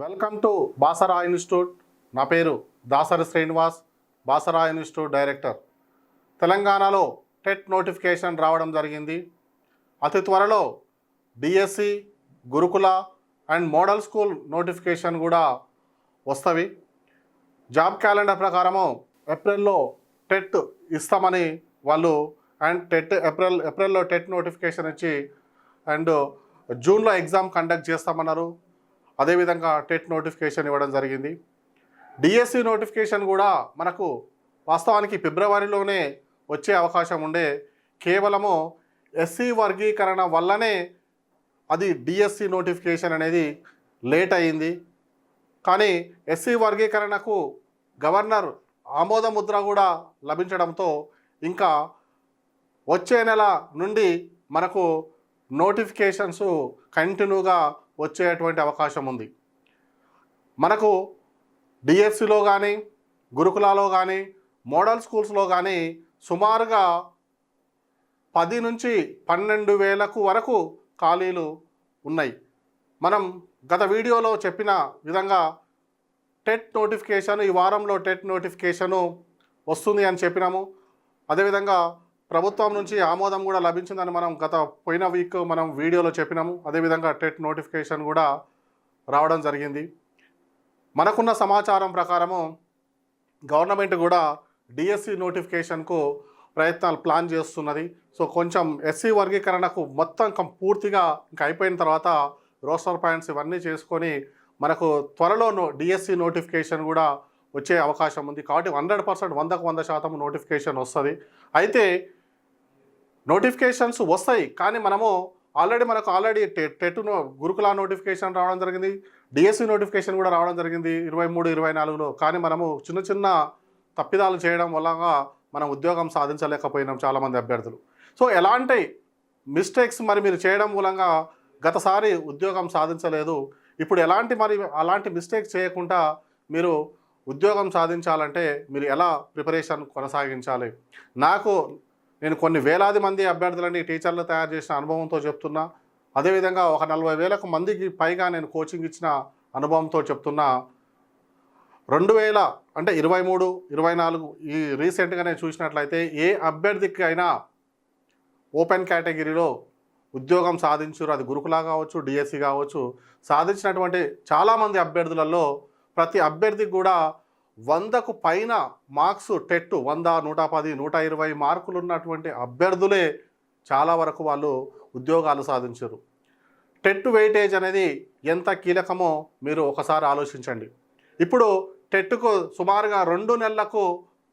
Welcome to Basara institute. నా పేరు Dasari Srinivas, Basara institute director. తెలంగాణలో టెట్ నోటిఫికేషన్ రావడం జరిగింది. అతి త్వరలో డిఎస్సి, గురుకుల అండ్ మోడల్ స్కూల్ నోటిఫికేషన్ కూడా వస్తవి. జాబ్ క్యాలెండర్ ప్రకారము ఏప్రిల్లో టెట్ ఇస్తామని వాళ్ళు అండ్ ఏప్రిల్లో టెట్ నోటిఫికేషన్ ఇచ్చి అండ్ జూన్లో ఎగ్జామ్ కండక్ట్ చేస్తామన్నారు. అదేవిధంగా టెట్ నోటిఫికేషన్ ఇవ్వడం జరిగింది. డిఎస్సి నోటిఫికేషన్ కూడా మనకు వాస్తవానికి ఫిబ్రవరిలోనే వచ్చే అవకాశం ఉండే, కేవలము ఎస్సీ వర్గీకరణ వల్లనే అది డిఎస్సి నోటిఫికేషన్ అనేది లేట్ అయింది. కానీ ఎస్సీ వర్గీకరణకు గవర్నర్ ఆమోద ముద్ర కూడా లభించడంతో ఇంకా వచ్చే నెల నుండి మనకు నోటిఫికేషన్స్ కంటిన్యూగా వచ్చేటువంటి అవకాశం ఉంది. మనకు డిఎస్సిలో కానీ, గురుకులాలో కానీ, మోడల్ స్కూల్స్లో కానీ సుమారుగా 10 నుంచి 12,000 వరకు ఖాళీలు ఉన్నాయి. మనం గత వీడియోలో చెప్పిన విధంగా టెట్ నోటిఫికేషన్ ఈ వారంలో టెట్ నోటిఫికేషను వస్తుంది అని చెప్పినాము. అదేవిధంగా ప్రభుత్వం నుంచి ఆమోదం కూడా లభించిందని మనం పోయిన వీక్ మనం వీడియోలో చెప్పినాము. అదేవిధంగా టెట్ నోటిఫికేషన్ కూడా రావడం జరిగింది. మనకున్న సమాచారం ప్రకారము గవర్నమెంట్ కూడా డిఎస్సి నోటిఫికేషన్కు ప్రయత్నాలు ప్లాన్ చేస్తున్నది. సో కొంచెం ఎస్సీ వర్గీకరణకు మొత్తం పూర్తిగా ఇంకా అయిపోయిన తర్వాత రోస్టర్ పాయింట్స్ ఇవన్నీ చేసుకొని మనకు త్వరలో డిఎస్సి నోటిఫికేషన్ కూడా వచ్చే అవకాశం ఉంది. కాబట్టి 100% 100% నోటిఫికేషన్ వస్తుంది. అయితే నోటిఫికేషన్స్ వస్తాయి, కానీ మనకు ఆల్రెడీ టెట్ గురుకుల నోటిఫికేషన్ రావడం జరిగింది, డిఎస్సి నోటిఫికేషన్ కూడా రావడం జరిగింది 23, 24లో. కానీ మనము చిన్న తప్పిదాలు చేయడం వల్ల మనం ఉద్యోగం సాధించలేకపోయినాం చాలామంది అభ్యర్థులు. సో ఎలాంటి మిస్టేక్స్ మీరు చేయడం మూలంగా గతసారి ఉద్యోగం సాధించలేదు. ఇప్పుడు అలాంటి మిస్టేక్స్ చేయకుండా మీరు ఉద్యోగం సాధించాలంటే మీరు ఎలా ప్రిపరేషన్ కొనసాగించాలి? నేను కొన్ని వేలాది మంది అభ్యర్థులని టీచర్లు తయారు చేసిన అనుభవంతో చెప్తున్నా. అదేవిధంగా ఒక 40,000 మందికి పైగా నేను కోచింగ్ ఇచ్చిన అనుభవంతో చెప్తున్నా. 2023, 24 ఈ రీసెంట్గానే చూసినట్లయితే ఏ అభ్యర్థికి అయినా ఓపెన్ కేటగిరీలో ఉద్యోగం సాధించారు, అది గురుకులా కావచ్చు, డిఎస్సి కావచ్చు, సాధించినటువంటి చాలామంది అభ్యర్థులలో ప్రతి అభ్యర్థికి కూడా 100కు పైన మార్క్స్ టెట్ 100, 110, 120 మార్కులు ఉన్నటువంటి అభ్యర్థులే చాలా వరకు వాళ్ళు ఉద్యోగాలు సాధించారు. టెట్ వెయిటేజ్ అనేది ఎంత కీలకమో మీరు ఒకసారి ఆలోచించండి. ఇప్పుడు టెట్కు సుమారుగా 2 నెలలకు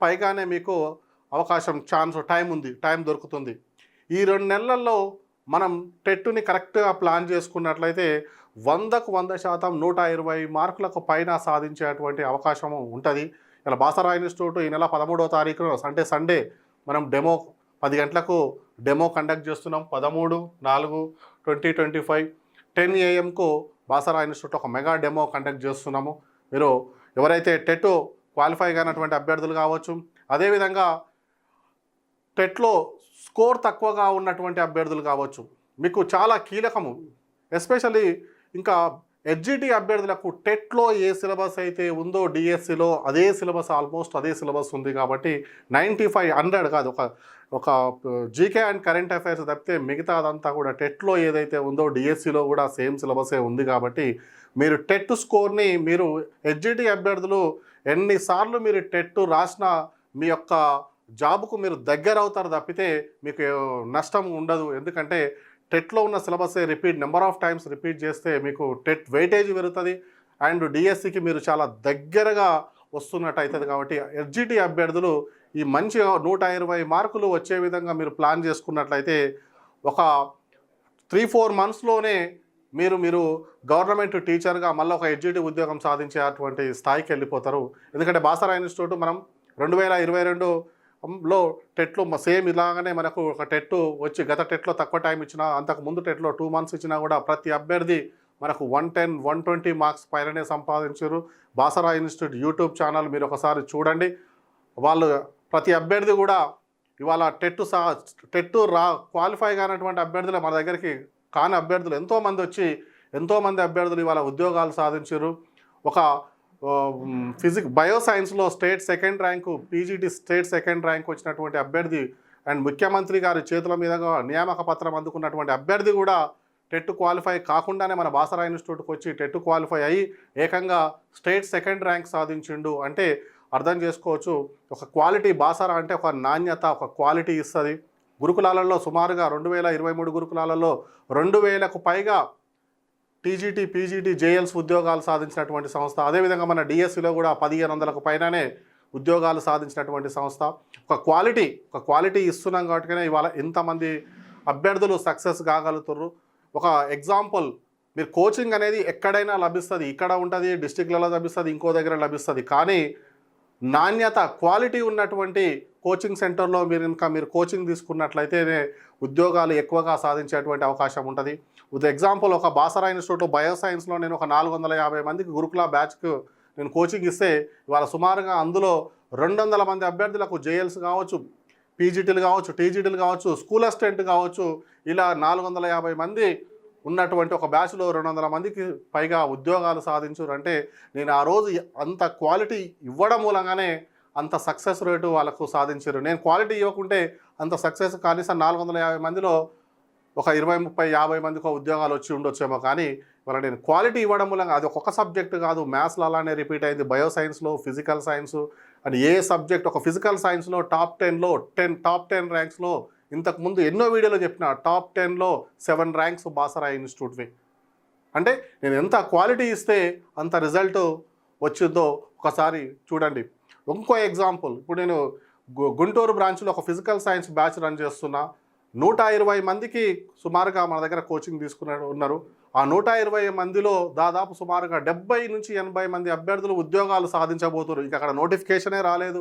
పైగానే మీకు టైం దొరుకుతుంది. ఈ 2 నెలల్లో మనం టెట్ని కరెక్ట్గా ప్లాన్ చేసుకున్నట్లయితే 100కు 100% 120 మార్కులకు పైన సాధించేటువంటి అవకాశము ఉంటుంది. ఇలా బాసరా ఇన్స్టిట్యూట్ ఈ నెల 13వ తారీఖున సండే మనం 10 గంటలకు డెమో కండక్ట్ చేస్తున్నాం. 13/4/2025 10 AM బాసరా ఇన్స్టిట్యూట్ ఒక మెగా డెమో కండక్ట్ చేస్తున్నాము. మీరు ఎవరైతే టెట్ క్వాలిఫై కానటువంటి అభ్యర్థులు కావచ్చు, అదేవిధంగా టెట్లో స్కోర్ తక్కువగా ఉన్నటువంటి అభ్యర్థులు కావచ్చు, మీకు చాలా కీలకము. ఎస్పెషల్లీ ఇంకా హెచ్జిటి అభ్యర్థులకు టెట్లో ఏ సిలబస్ అయితే ఉందో డిఎస్సిలో అదే సిలబస్, ఆల్మోస్ట్ అదే సిలబస్ ఉంది. కాబట్టి 95, 100 కాదు, ఒక జీకే అండ్ కరెంట్ అఫైర్స్ తప్పితే మిగతాదంతా కూడా టెట్లో ఏదైతే ఉందో డిఎస్సిలో కూడా సేమ్ సిలబసే ఉంది. కాబట్టి మీరు టెట్ స్కోర్ని మీరు హెచ్జిటి అభ్యర్థులు ఎన్నిసార్లు మీరు టెట్ రాసినా మీ యొక్క జాబ్కు మీరు దగ్గర అవుతారు తప్పితే మీకు నష్టం ఉండదు. ఎందుకంటే టెట్లో ఉన్న సిలబసే నెంబర్ ఆఫ్ టైమ్స్ రిపీట్ చేస్తే మీకు టెట్ వెయిటేజ్ పెరుగుతుంది అండ్ డిఎస్సికి మీరు చాలా దగ్గరగా వస్తున్నట్టు అవుతుంది. కాబట్టి హెచ్జిటి అభ్యర్థులు ఈ మంచి 120 మార్కులు వచ్చే విధంగా మీరు ప్లాన్ చేసుకున్నట్లయితే ఒక 3-4 మంత్స్లోనే మీరు గవర్నమెంట్ టీచర్గా మళ్ళీ ఒక హెచ్జిటి ఉద్యోగం సాధించేటువంటి స్థాయికి వెళ్ళిపోతారు. ఎందుకంటే బాసరా ఇన్స్టిట్యూట్ మనం 2022లో టెట్లో సేమ్ ఇలాగనే మనకు ఒక టెట్ వచ్చి గత టెట్లో తక్కువ టైం ఇచ్చినా, అంతకుముందు టెట్లో 2 మంత్స్ ఇచ్చినా కూడా ప్రతి అభ్యర్థి మనకు 110, 120 మార్క్స్ పైననే సంపాదించారు. బాసరా ఇన్స్టిట్యూట్ యూట్యూబ్ ఛానల్ మీరు ఒకసారి చూడండి. వాళ్ళు ప్రతి అభ్యర్థి కూడా ఇవాళ టెట్ క్వాలిఫై కానటువంటి అభ్యర్థులు మన దగ్గరికి కాని అభ్యర్థులు ఎంతోమంది వచ్చి ఎంతోమంది అభ్యర్థులు ఇవాళ ఉద్యోగాలు సాధించారు. ఒక బయో సైన్స్లో state second rank, PGT state second rank వచ్చినటువంటి అభ్యర్థి అండ్ ముఖ్యమంత్రి గారి చేతుల మీదుగా నియామక పత్రం అందుకున్నటువంటి అభ్యర్థి కూడా టెట్ క్వాలిఫై కాకుండానే మన బాసరా ఇన్స్టిట్యూట్కి వచ్చి టెట్ క్వాలిఫై అయ్యి ఏకంగా స్టేట్ సెకండ్ ర్యాంక్ సాధించిండు అంటే అర్థం చేసుకోవచ్చు. ఒక క్వాలిటీ బాసరా అంటే ఒక నాణ్యత, ఒక క్వాలిటీ ఇస్తుంది. గురుకులాలలో సుమారుగా 2023 గురుకులాలలో 2000కు పైగా టీజీటీ, పీజీటీ, జేఎల్స్ ఉద్యోగాలు సాధించినటువంటి సంస్థ. అదేవిధంగా మన డిఎస్సిలో కూడా 1500కు పైననే ఉద్యోగాలు సాధించినటువంటి సంస్థ. ఒక క్వాలిటీ ఇస్తున్నాం కాబట్టి ఇవాళ ఎంతమంది అభ్యర్థులు సక్సెస్ కాగలుగుతారు. ఒక ఎగ్జాంపుల్, మీరు కోచింగ్ అనేది ఎక్కడైనా లభిస్తుంది, ఇక్కడ ఉంటుంది, డిస్టిక్లలో లభిస్తుంది, ఇంకో దగ్గర లభిస్తుంది. కానీ నాణ్యత, క్వాలిటీ ఉన్నటువంటి కోచింగ్ సెంటర్లో మీరు కోచింగ్ తీసుకున్నట్లయితేనే ఉద్యోగాలు ఎక్కువగా సాధించేటువంటి అవకాశం ఉంటుంది. విత్ ఎగ్జాంపుల్, ఒక బాసరా ఇన్స్టిట్యూట్లో బయోసైన్స్లో నేను ఒక 450 మందికి గురుకుల బ్యాచ్కు నేను కోచింగ్ ఇస్తే ఇవాళ సుమారుగా అందులో 200 మంది అభ్యర్థులకు జేఎల్స్ కావచ్చు, పీజీటీలు కావచ్చు, టీజీటీలు కావచ్చు, స్కూల్ అసిస్టెంట్ కావచ్చు, ఇలా 450 మంది ఉన్నటువంటి ఒక బ్యాచ్లో 200 మందికి పైగా ఉద్యోగాలు సాధించారు. అంటే నేను ఆ రోజు అంత క్వాలిటీ ఇవ్వడం మూలంగానే అంత సక్సెస్ రేటు వాళ్ళకు సాధించారు. నేను క్వాలిటీ ఇవ్వకుంటే అంత సక్సెస్ కనీసం 450 మందిలో ఒక 20, 30, 50 మందికి ఉద్యోగాలు వచ్చి ఉండొచ్చేమో. కానీ వాళ్ళ నేను క్వాలిటీ ఇవ్వడం మూలంగా అది ఒక్కొక్క సబ్జెక్టు కాదు, మ్యాథ్స్లో అలానే రిపీట్ అయింది, బయో సైన్స్లో, physical science and A subject, ఒక ఫిజికల్ సైన్స్లో టాప్ 10 ర్యాంక్స్లో ఇంతకుముందు ఎన్నో వీడియోలో చెప్పిన టాప్ 10లో 7 ర్యాంక్స్ బాసరా ఇన్స్టిట్యూట్వి. అంటే నేను ఎంత క్వాలిటీ ఇస్తే అంత రిజల్ట్ వచ్చిందో ఒకసారి చూడండి. ఇంకో ఎగ్జాంపుల్, ఇప్పుడు నేను గుంటూరు బ్రాంచ్లో ఒక ఫిజికల్ సైన్స్ బ్యాచ్ రన్ చేస్తున్నా. 120 మందికి సుమారుగా మన దగ్గర కోచింగ్ ఉన్నారు. ఆ 120 మందిలో దాదాపు సుమారుగా 70 నుంచి 80 మంది అభ్యర్థులు ఉద్యోగాలు సాధించబోతున్నారు. ఇంకా అక్కడ నోటిఫికేషనే రాలేదు,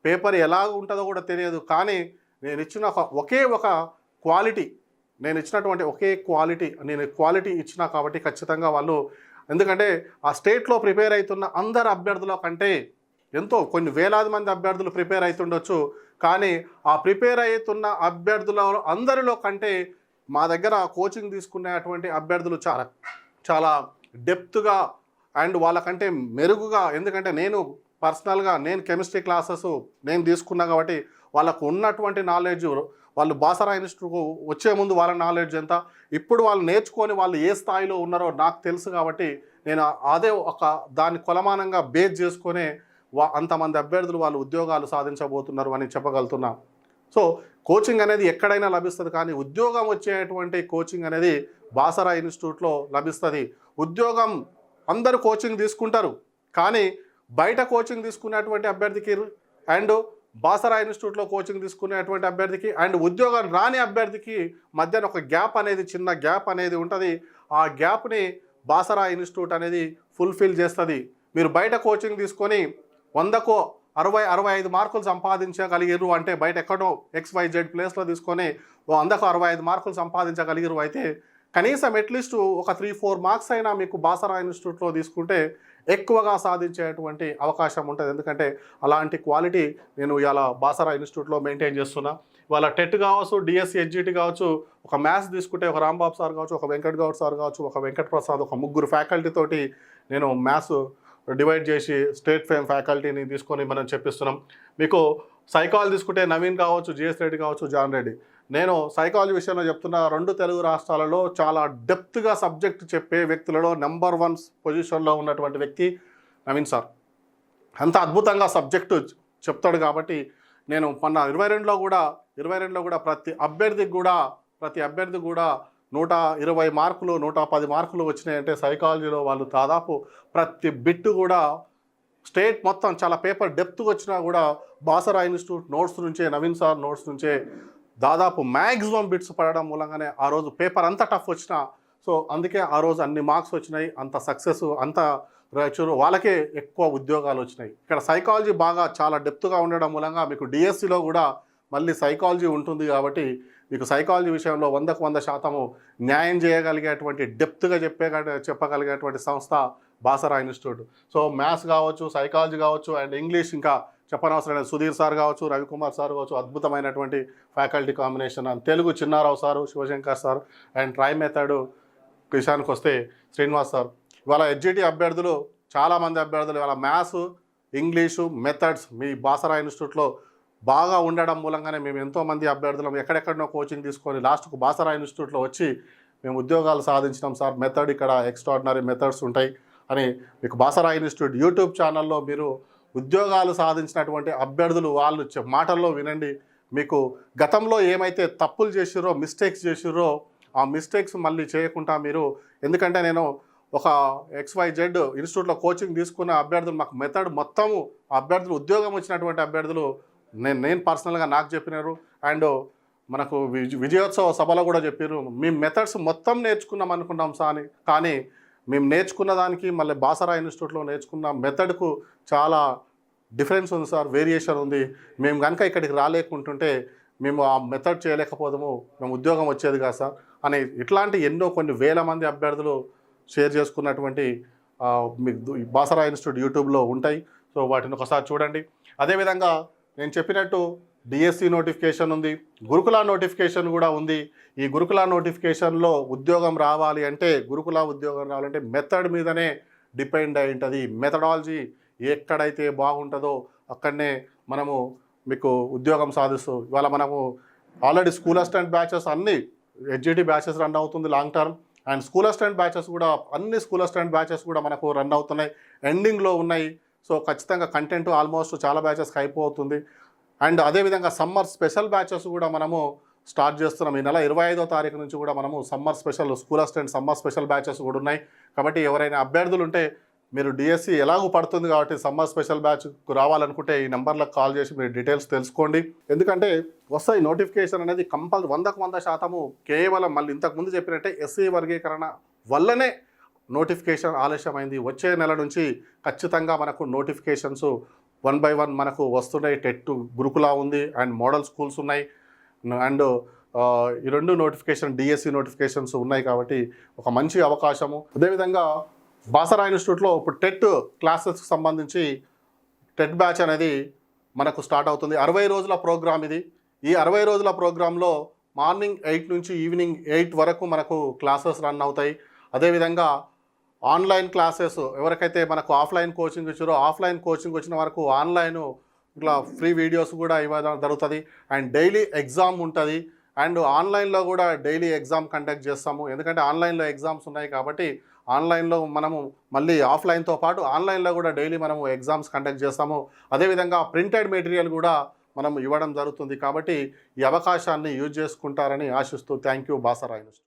పేపర్ ఎలా ఉంటుందో కూడా తెలియదు. కానీ నేను ఇచ్చిన ఒకే ఒక క్వాలిటీ, నేను క్వాలిటీ ఇచ్చిన కాబట్టి ఖచ్చితంగా వాళ్ళు, ఎందుకంటే ఆ స్టేట్లో ప్రిపేర్ అవుతున్న అందరు అభ్యర్థుల కంటే ఎంతో కొన్ని వేలాది మంది అభ్యర్థులు ప్రిపేర్ అవుతుండొచ్చు. కానీ ఆ ప్రిపేర్ అవుతున్న అభ్యర్థుల అందరిలో కంటే మా దగ్గర కోచింగ్ తీసుకునేటువంటి అభ్యర్థులు చాలా డెప్త్గా అండ్ వాళ్ళకంటే మెరుగుగా, ఎందుకంటే నేను పర్సనల్గా నేను కెమిస్ట్రీ క్లాసెస్ నేను తీసుకున్నా కాబట్టి వాళ్ళకు ఉన్నటువంటి నాలెడ్జ్, వాళ్ళు బాసరా ఇన్స్టిట్యూట్కు వచ్చే ముందు వాళ్ళ నాలెడ్జ్ ఎంత, ఇప్పుడు వాళ్ళు నేర్చుకొని వాళ్ళు ఏ స్థాయిలో ఉన్నారో నాకు తెలుసు. కాబట్టి నేను అదే దాన్ని కొలమానంగా బేస్ చేసుకునే అంతమంది అభ్యర్థులు వాళ్ళు ఉద్యోగాలు సాధించబోతున్నారు అని చెప్పగలుగుతున్నా. సో కోచింగ్ అనేది ఎక్కడైనా లభిస్తుంది, కానీ ఉద్యోగం వచ్చేటువంటి కోచింగ్ అనేది బాసరా ఇన్స్టిట్యూట్లో లభిస్తుంది. ఉద్యోగం అందరూ కోచింగ్ తీసుకుంటారు, కానీ బయట కోచింగ్ తీసుకునేటువంటి అభ్యర్థికి అండ్ బాసరా ఇన్స్టిట్యూట్లో కోచింగ్ తీసుకునేటువంటి అభ్యర్థికి అండ్ ఉద్యోగం రాని అభ్యర్థికి మధ్యన ఒక చిన్న గ్యాప్ అనేది ఉంటుంది. ఆ గ్యాప్ని బాసరా ఇన్స్టిట్యూట్ అనేది ఫుల్ఫిల్ చేస్తుంది. మీరు బయట కోచింగ్ తీసుకొని 100కు 65 మార్కులు సంపాదించగలిగారు అంటే, బయట ఎక్కడో XYZ ప్లేస్లో తీసుకొని 100కు 65 మార్కులు సంపాదించగలిగారు అయితే కనీసం అట్లీస్ట్ ఒక 3-4 మార్క్స్ అయినా మీకు బాసరా ఇన్స్టిట్యూట్లో తీసుకుంటే ఎక్కువగా సాధించేటువంటి అవకాశం ఉంటుంది. ఎందుకంటే అలాంటి క్వాలిటీ నేను ఇవాళ బాసరా ఇన్స్టిట్యూట్లో మెయింటైన్ చేస్తున్నా. ఇవాళ టెట్ కావచ్చు, డిఎస్సి, హెచ్జిటి కావచ్చు, ఒక మ్యాథ్స్ తీసుకుంటే ఒక రాంబాబు సార్ కావచ్చు, ఒక వెంకట్ గౌడ్ సార్ కావచ్చు, ఒక వెంకట్ ప్రసాద్, ఒక 3 ఫ్యాకల్టీ తోటి నేను మ్యాథ్స్ డివైడ్ చేసి స్టేట్ ఫేమ్ ఫ్యాకల్టీని తీసుకొని మనం చెప్పిస్తున్నాం. మీకు సైకాలజీ తీసుకుంటే నవీన్ కావచ్చు, జిఎస్ రెడ్డి కావచ్చు, జాన్ రెడ్డి. నేను సైకాలజీ విషయంలో చెప్తున్నా, 2 తెలుగు రాష్ట్రాలలో చాలా డెప్త్గా సబ్జెక్ట్ చెప్పే వ్యక్తులలో నెంబర్ 1 పొజిషన్లో ఉన్నటువంటి వ్యక్తి నవీన్ సార్. అంత అద్భుతంగా సబ్జెక్టు చెప్తాడు. కాబట్టి నేను మొన్న 22లో కూడా ప్రతి అభ్యర్థికి కూడా 120 మార్కులు 110 మార్కులు వచ్చినాయంటే సైకాలజీలో వాళ్ళు దాదాపు ప్రతి బిట్టు కూడా స్టేట్ మొత్తం చాలా పేపర్ డెప్త్గా వచ్చినా కూడా బాసరా ఇన్స్టిట్యూట్ నోట్స్ నుంచే, నవీన్ సార్ నోట్స్ నుంచే దాదాపు మ్యాక్సిమం బిట్స్ పడడం మూలంగానే ఆ రోజు పేపర్ అంత టఫ్ వచ్చినా, సో అందుకే ఆ రోజు అన్ని మార్క్స్ వచ్చినాయి, అంత సక్సెస్, అంత వాళ్ళకే ఎక్కువ ఉద్యోగాలు వచ్చినాయి. ఇక్కడ సైకాలజీ బాగా చాలా డెప్త్గా ఉండడం మూలంగా మీకు డిఎస్సిలో కూడా మళ్ళీ సైకాలజీ ఉంటుంది. కాబట్టి మీకు సైకాలజీ విషయంలో 100కు 100% న్యాయం చేయగలిగేటువంటి డెప్త్గా చెప్పగలిగేటువంటి సంస్థ బాసరా ఇన్స్టిట్యూట్. సో మ్యాథ్స్ కావచ్చు, సైకాలజీ కావచ్చు అండ్ ఇంగ్లీష్ ఇంకా చెప్పనవసరం లేదు. సుధీర్ సార్ కావచ్చు, రవికుమార్ సార్ కావచ్చు, అద్భుతమైనటువంటి faculty combination. And Telugu Chinnarao sir, Shivashankar sir and try method విషయానికి వస్తే శ్రీనివాస్ సార్. ఇవాళ హెచ్జిటి అభ్యర్థులు చాలామంది అభ్యర్థులు వాళ్ళ మ్యాథ్స్, ఇంగ్లీషు, మెథడ్స్ మీ బాసరా ఇన్స్టిట్యూట్లో బాగా ఉండడం మూలంగానే మేము ఎంతోమంది అభ్యర్థులం ఎక్కడెక్కడనో కోచింగ్ తీసుకొని లాస్ట్కు బాసరా ఇన్స్టిట్యూట్లో వచ్చి మేము ఉద్యోగాలు సాధించినాం సార్. మెథడ్ ఇక్కడ ఎక్స్ట్రాడినరీ మెథడ్స్ ఉంటాయి అని మీకు బాసరా ఇన్స్టిట్యూట్ యూట్యూబ్ ఛానల్లో మీరు ఉద్యోగాలు సాధించినటువంటి అభ్యర్థులు వాళ్ళు మాటల్లో వినండి. మీకు గతంలో ఏమైతే తప్పులు చేసిరో, మిస్టేక్స్ చేసిరో ఆ మిస్టేక్స్ మళ్ళీ చేయకుండా మీరు, ఎందుకంటే నేను ఒక XYZ ఇన్స్టిట్యూట్లో కోచింగ్ తీసుకున్న అభ్యర్థులు మాకు మెథడ్ మొత్తము అభ్యర్థులు ఉద్యోగం వచ్చినటువంటి అభ్యర్థులు నేను పర్సనల్గా నాకు చెప్పినారు. అండ్ మనకు విజయోత్సవ సభలో కూడా చెప్పారు, మేము మెథడ్స్ మొత్తం నేర్చుకున్నాం అనుకున్నాం సార్ కానీ మేము నేర్చుకున్న దానికి మళ్ళీ బాసరా ఇన్స్టిట్యూట్లో నేర్చుకున్న మెథడ్కు చాలా డిఫరెన్స్ ఉంది సార్, వేరియేషన్ ఉంది. మేము కనుక ఇక్కడికి రాలేకుంటుంటే మేము ఆ మెథడ్ చేయలేకపోదాము, మేము ఉద్యోగం వచ్చేది కాదు సార్ అని ఇట్లాంటి ఎన్నో కొన్ని వేల మంది అభ్యర్థులు షేర్ చేసుకున్నటువంటి మీకు బాసరా ఇన్స్టిట్యూట్ యూట్యూబ్లో ఉంటాయి. సో వాటిని ఒకసారి చూడండి. అదేవిధంగా నేను చెప్పినట్టు డిఎస్సి నోటిఫికేషన్ ఉంది, గురుకుల నోటిఫికేషన్ కూడా ఉంది. ఈ గురుకుల నోటిఫికేషన్లో ఉద్యోగం రావాలి అంటే, గురుకుల ఉద్యోగం రావాలంటే మెథడ్ మీదనే డిపెండ్ అయి ఉంటుంది. మెథడాలజీ ఎక్కడైతే బాగుంటుందో అక్కడనే మనము మీకు ఉద్యోగం సాధిస్తూ, ఇవాళ మనము ఆల్రెడీ స్కూల్ అసిస్టెంట్ బ్యాచెస్ అన్నీ HGT బ్యాచెస్ రన్ అవుతుంది long term, and school assistant batches కూడా అన్ని స్కూల్ అసిస్టెంట్ బ్యాచెస్ కూడా మనకు రన్ అవుతున్నాయి, ఎండింగ్లో ఉన్నాయి. సో ఖచ్చితంగా కంటెంట్ ఆల్మోస్ట్ చాలా బ్యాచెస్కి అయిపోతుంది. అండ్ అదేవిధంగా సమ్మర్ స్పెషల్ బ్యాచెస్ కూడా మనము స్టార్ట్ చేస్తున్నాం. ఈ నెల 25వ తారీఖు నుంచి కూడా మనము summer special school assistant summer special batches కూడా ఉన్నాయి. కాబట్టి ఎవరైనా అభ్యర్థులు ఉంటే మీరు డిఎస్సి ఎలాగూ పడుతుంది కాబట్టి సమ్మర్ స్పెషల్ బ్యాచ్కు రావాలనుకుంటే ఈ నెంబర్లకు కాల్ చేసి మీరు డీటెయిల్స్ తెలుసుకోండి. ఎందుకంటే వస్తాయి నోటిఫికేషన్ అనేది 100% కేవలం మళ్ళీ ఇంతకుముందు చెప్పినట్టే ఎస్సీ వర్గీకరణ వల్లనే నోటిఫికేషన్ ఆలస్యమైంది. వచ్చే నెల నుంచి ఖచ్చితంగా మనకు నోటిఫికేషన్స్ 1 by 1 మనకు వస్తున్నాయి. టెట్ గురుకులా ఉంది అండ్ మోడల్ స్కూల్స్ ఉన్నాయి. అండ్ ఈ రెండు నోటిఫికేషన్ డిఎస్సి నోటిఫికేషన్స్ ఉన్నాయి కాబట్టి ఒక మంచి అవకాశము. అదేవిధంగా బాసరా ఇన్స్టిట్యూట్లో ఇప్పుడు టెట్ క్లాసెస్కి సంబంధించి టెట్ బ్యాచ్ అనేది మనకు స్టార్ట్ అవుతుంది. 60 రోజుల ప్రోగ్రామ్ ఇది. ఈ 60 రోజుల ప్రోగ్రాంలో మార్నింగ్ 8 నుంచి ఈవినింగ్ 8 వరకు మనకు క్లాసెస్ రన్ అవుతాయి. అదేవిధంగా ఆన్లైన్ క్లాసెస్ ఎవరికైతే మనకు ఆఫ్లైన్ కోచింగ్ ఇచ్చారో ఆఫ్లైన్ కోచింగ్ వచ్చిన వరకు ఆన్లైన్ ఇట్లా ఫ్రీ వీడియోస్ కూడా ఇవ్వడం జరుగుతుంది. అండ్ డైలీ ఎగ్జామ్ ఉంటుంది. అండ్ ఆన్లైన్లో కూడా డైలీ ఎగ్జామ్ కండక్ట్ చేస్తాము. ఎందుకంటే ఆన్లైన్లో ఎగ్జామ్స్ ఉన్నాయి కాబట్టి ఆన్లైన్లో మనము మళ్ళీ ఆఫ్లైన్తో పాటు ఆన్లైన్లో కూడా డైలీ మనము ఎగ్జామ్స్ కండక్ట్ చేస్తాము. అదేవిధంగా ప్రింటెడ్ మెటీరియల్ కూడా మనం ఇవ్వడం జరుగుతుంది. కాబట్టి ఈ అవకాశాన్ని యూజ్ చేసుకుంటారని ఆశిస్తూ థ్యాంక్ యూ బాసరా యూనివర్సిటీ.